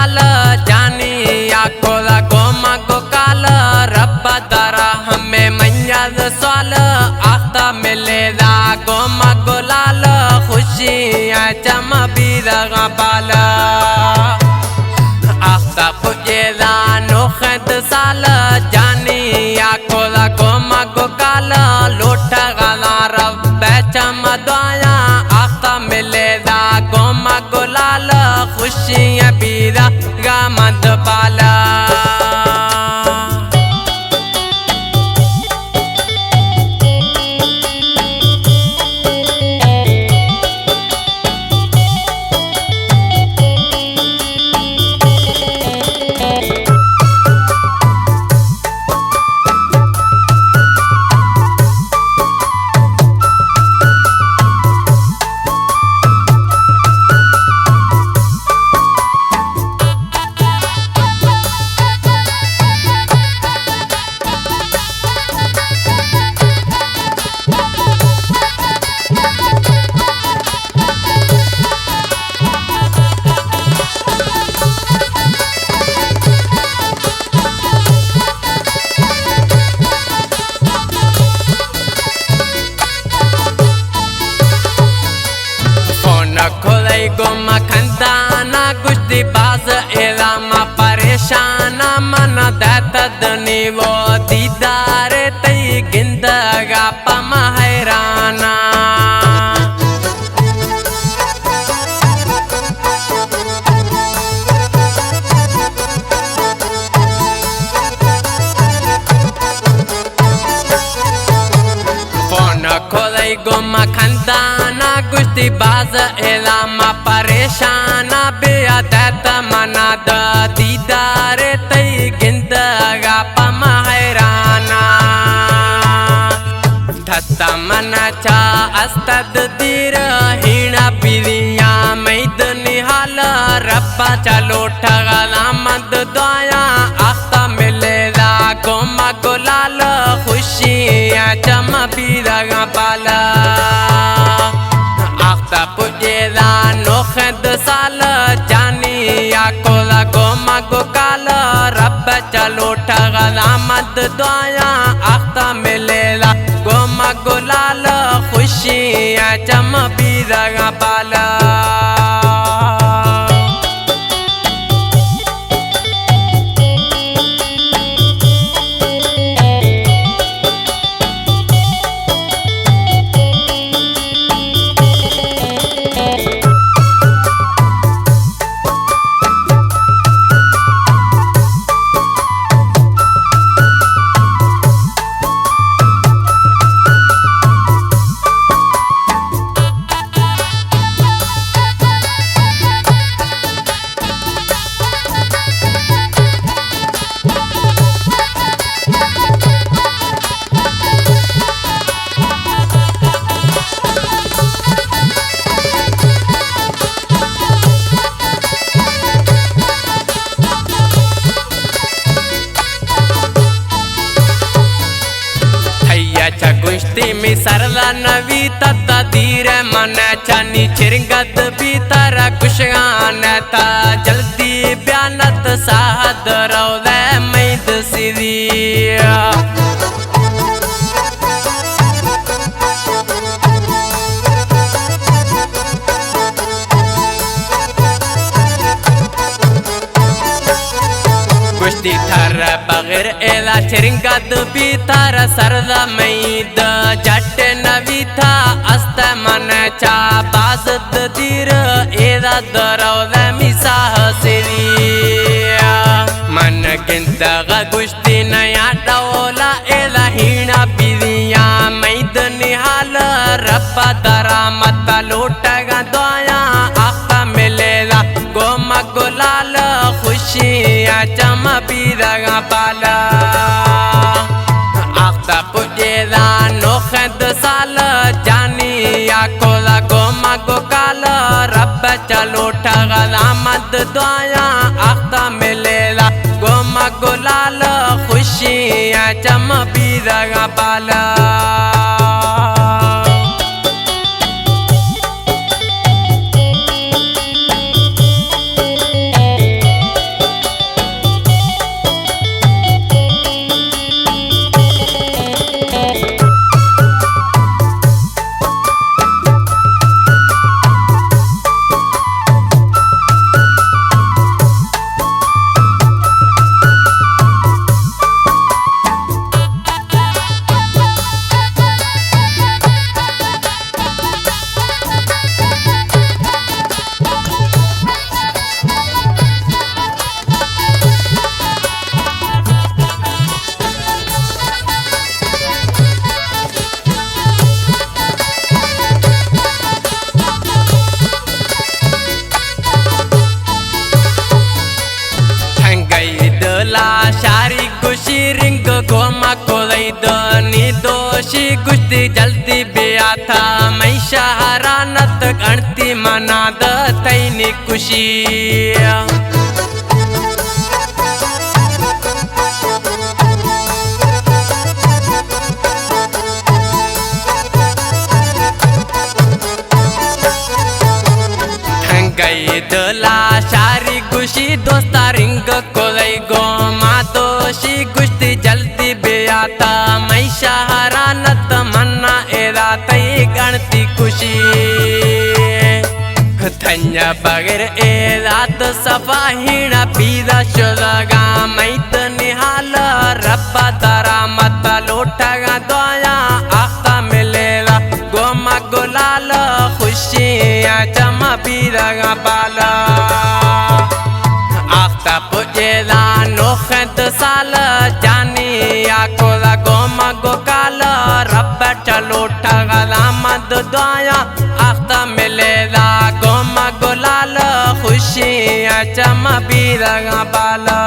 साल जानी आको लगो मगो काल रब्बा दरा हमें मंजल साल आख्ता मिलेगा गो मगो लाल खुशियाँ चम बीरगा बाला आख्ता पुजेदा नोखद साल जानी आको लगो मगो काल लोटा गला रब्बे चम दुआया आख्ता मिलेगा गो मगो लाल खुशियाँ बीरा गामद बाला गोमा खंदाना गुश्ती बाज एलामा परेशाना मन दनी वो दीदार तई गिंदगा पम हैराना फोन खोलाई गोमा खंदाना गुश्ती बाज एलामा परेशाना बेअदत मना दीदार तई गिंदगा पम हैराना धत्ता मना चा अस्तद दीर हीणा पिरिया मैद निहाल रब्बा चलो ठगला मद दुआया आख्ता मिलेगा गोमा गुलाल खुशियाँ चम बीरगा बाला आख्ता पुजेदा नोखद साल जानी आको लगो मगो काल रब चलो ठगला मद दुआया आख्ता मिलेला गो मगो लाल खुशियाँ चम बीरगा बाला गुश्ती में सरला नवी तदीर मन चनी चिरगद भीतर कुशगान था जल्दी बयानत साहद रौले मैद सिरिया गुश्ती थर बगैर एला चिरगद भीतर सरदा मैद जट नवी था अस्त मन चा बाजद दीर एदा दरौद मिसाह सिरिया मन गिंदगा गुश्ती नया डोला एला हीणा पिरिया मैद निहाल रब्बा दरा मत लोटगा दुआया आख्ता मिलेगा गो मगो लाल खुशियाँ चम बीरगा बाला आख्ता पुजेदा नोखद साल जानी आको लगो मगो काल रब चलो ठगला मद दुआया आख्ता मिलेगा गो मगो लाल खुशियाँ चम बीरगा बाला गुश्ती जल्दी बिया था मैं शहरानत गणती मनाद तैनी खुशी गई दला शारी गुशी दोस्ता रिंग कोलई गो मातोशी गुश्ती जल्दी बेआता मैं शहरानत मन्ना एरा तई गणती खुशी धन्य बगैर ए रात सफाहीण पीरा शुलगा मैत निहाल रब्बा तारा मत लोटगा दोया आख्ता मिलेला गोमा गुलाल खुशियाँ चमा पीरगा बाला आख्ता पुजेला नोखत साल जानी आकोला गोमा गोकाल रब्बा चलो ठगला मद दोया आख्ता मिलेला गोमा गुलाल खुशियाँ चमा पीरगा बाला।